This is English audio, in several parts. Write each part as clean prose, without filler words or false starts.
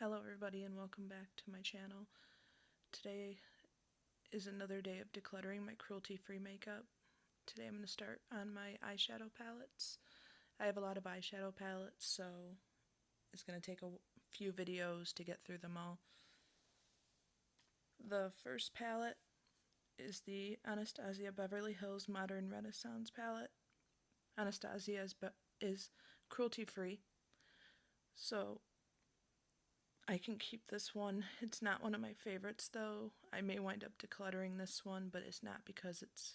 Hello everybody and welcome back to my channel. Today is another day of decluttering my cruelty-free makeup. Today I'm going to start on my eyeshadow palettes. I have a lot of eyeshadow palettes, so it's going to take a few videos to get through them all. The first palette is the Anastasia Beverly Hills Modern Renaissance palette. Anastasia is cruelty-free, so I can keep this one. It's not one of my favorites though. I may wind up decluttering this one, but it's not because it's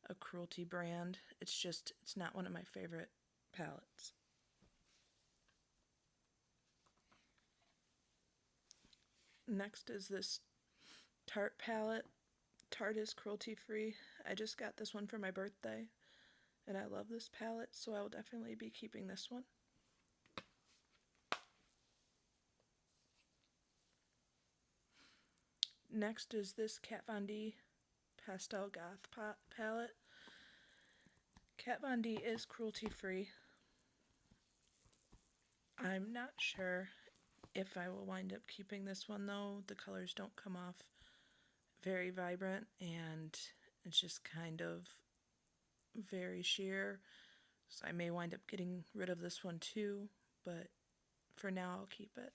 a Cruelty brand. It's just, it's not one of my favorite palettes. Next is this Tarte palette. Tarte is cruelty free. I just got this one for my birthday and I love this palette, so I will definitely be keeping this one. Next is this Kat Von D Pastel Goth palette. Kat Von D is cruelty free. I'm not sure if I will wind up keeping this one though. The colors don't come off very vibrant and it's just kind of very sheer. So I may wind up getting rid of this one too, but for now I'll keep it.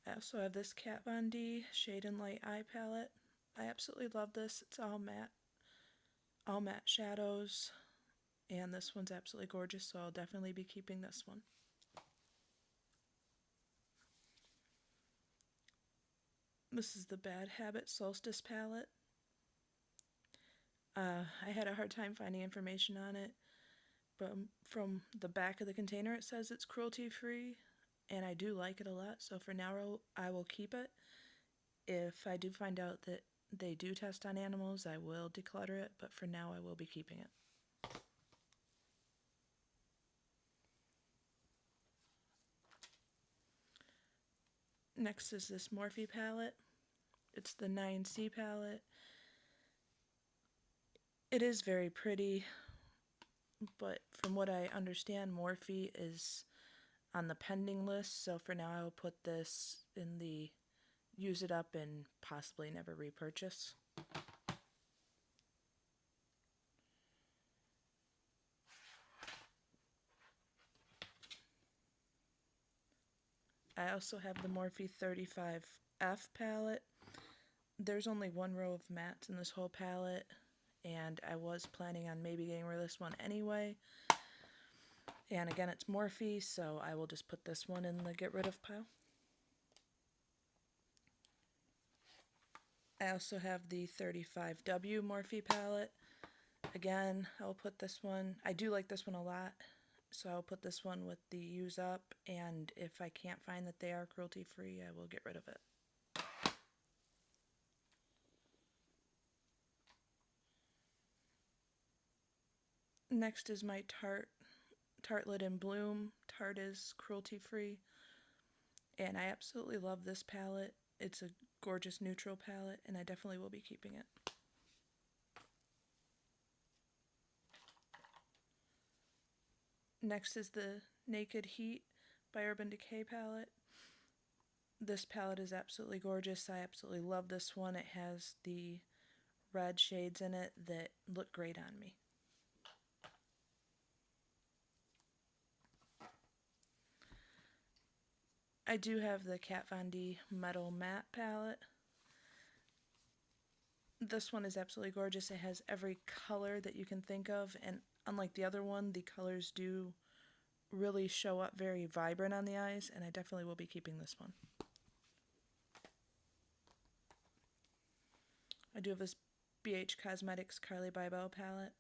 I also have this Kat Von D Shade and Light Eye palette. I absolutely love this. It's all matte shadows, and this one's absolutely gorgeous, so I'll definitely be keeping this one. This is the Bad Habit Solstice palette. I had a hard time finding information on it, but from the back of the container it says it's cruelty free, and I do like it a lot, so for now I will keep it. If I do find out that they do test on animals, I will declutter it, but for now I will be keeping it. Next is this Morphe palette. It's the 9C palette. It is very pretty, but from what I understand, Morphe is on the pending list, so for now I will put this in the use it up and possibly never repurchase. I also have the Morphe 35F palette. There's only one row of mattes in this whole palette, and I was planning on maybe getting rid of this one anyway. And again, it's Morphe, so I will just put this one in the get rid of pile. I also have the 35W Morphe palette. Again, I'll put this one, I do like this one a lot, so I'll put this one with the use up, and if I can't find that they are cruelty free, I will get rid of it. Next is my Tartelette in Bloom. Tarte is cruelty free, and I absolutely love this palette. It's a gorgeous neutral palette, and I definitely will be keeping it. Next is the Naked Heat by Urban Decay palette. This palette is absolutely gorgeous. I absolutely love this one. It has the red shades in it that look great on me. I do have the Kat Von D Metal Matte palette. This one is absolutely gorgeous. It has every color that you can think of, and unlike the other one, the colors do really show up very vibrant on the eyes, and I definitely will be keeping this one. I do have this BH Cosmetics Carly Bybel palette.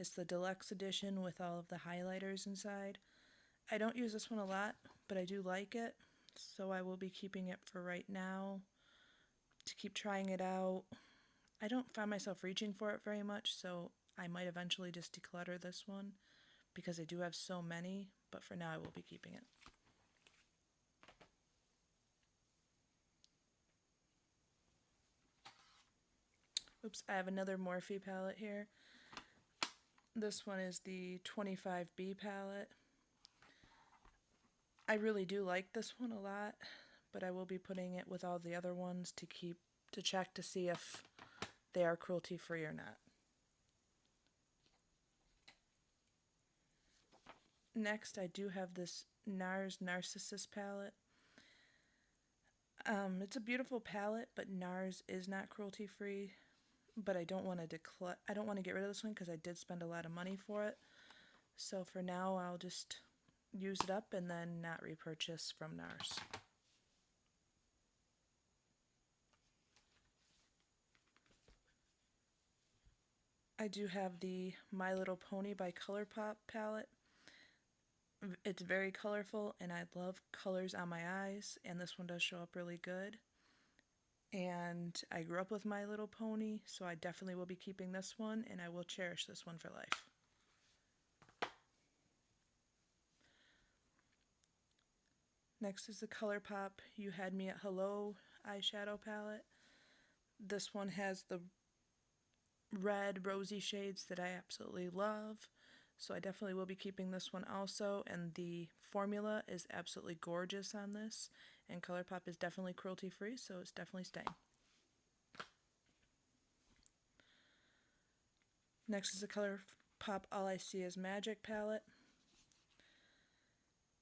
It's the deluxe edition with all of the highlighters inside. I don't use this one a lot, but I do like it, so I will be keeping it for right now to keep trying it out. I don't find myself reaching for it very much, so I might eventually just declutter this one because I do have so many, but for now I will be keeping it. Oops, I have another Morphe palette here. This one is the 25B palette. I really do like this one a lot, but I will be putting it with all the other ones to check to see if they are cruelty free or not. Next, I do have this NARS Narcissus palette. It's a beautiful palette, but NARS is not cruelty free. But I don't want to get rid of this one because I did spend a lot of money for it. So for now, I'll just use it up and then not repurchase from NARS. I do have the My Little Pony by ColourPop palette. It's very colorful and I love colors on my eyes, and this one does show up really good. And I grew up with My Little Pony, so I definitely will be keeping this one, and I will cherish this one for life. Next is the ColourPop You Had Me at Hello eyeshadow palette. This one has the red rosy shades that I absolutely love, so I definitely will be keeping this one also, and the formula is absolutely gorgeous on this, and ColourPop is definitely cruelty free, so it's definitely staying. Next is the ColourPop All I See Is Magic palette.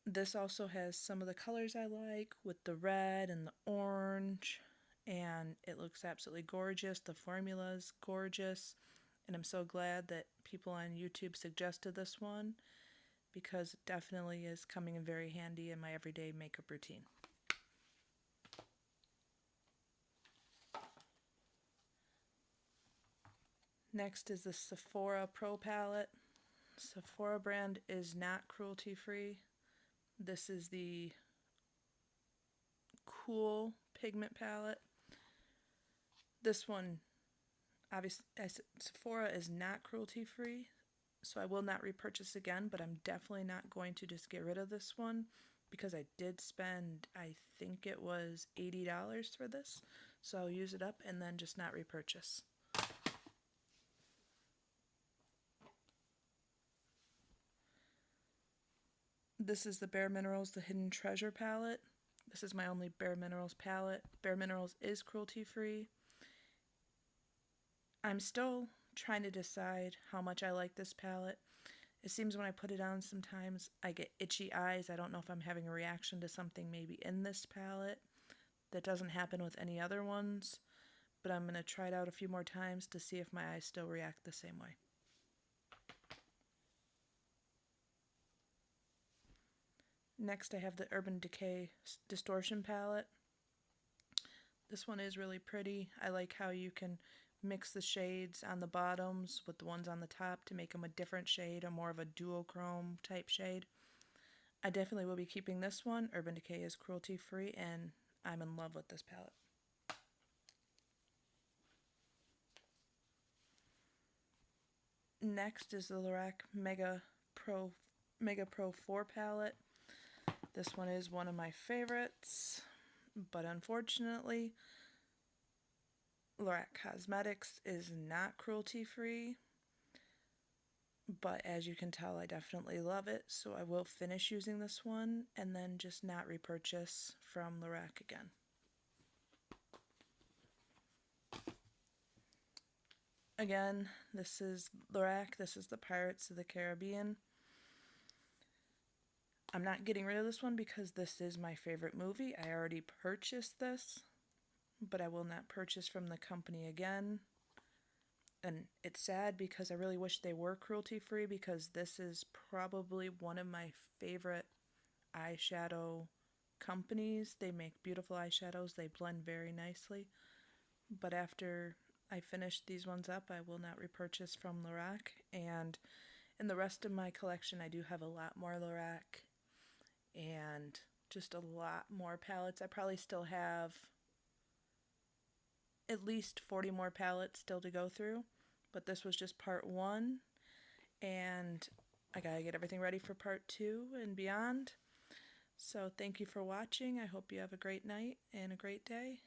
This also has some of the colors I like, with the red and the orange, and it looks absolutely gorgeous. The formula is gorgeous, and I'm so glad that people on YouTube suggested this one, because it definitely is coming in very handy in my everyday makeup routine. Next is the Sephora Pro palette. Sephora brand is not cruelty free. This is the Cool Pigment palette. This one, obviously, Sephora is not cruelty free, so I will not repurchase again, but I'm definitely not going to just get rid of this one because I did spend, I think it was $80 for this, so I'll use it up and then just not repurchase. This is the Bare Minerals The Hidden Treasure palette. This is my only Bare Minerals palette. Bare Minerals is cruelty free. I'm still trying to decide how much I like this palette. It seems when I put it on sometimes I get itchy eyes. I don't know if I'm having a reaction to something maybe in this palette. That doesn't happen with any other ones, but I'm going to try it out a few more times to see if my eyes still react the same way. Next I have the Urban Decay Distortion palette. This one is really pretty. I like how you can mix the shades on the bottoms with the ones on the top to make them a different shade, or more of a duochrome type shade. I definitely will be keeping this one. Urban Decay is cruelty free and I'm in love with this palette. Next is the Lorac Mega Pro 4 palette. This one is one of my favorites, but unfortunately, Lorac Cosmetics is not cruelty free. But as you can tell, I definitely love it, so I will finish using this one and then just not repurchase from Lorac again. Again, this is Lorac. This is the Pirates of the Caribbean. I'm not getting rid of this one because this is my favorite movie. I already purchased this, but I will not purchase from the company again. And it's sad because I really wish they were cruelty free, because this is probably one of my favorite eyeshadow companies. They make beautiful eyeshadows. They blend very nicely. But after I finish these ones up, I will not repurchase from Lorac. And in the rest of my collection, I do have a lot more Lorac and just a lot more palettes. I probably still have at least 40 more palettes still to go through, but this was just part 1, and I gotta get everything ready for part 2 and beyond. So thank you for watching. I hope you have a great night and a great day.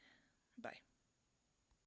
Bye.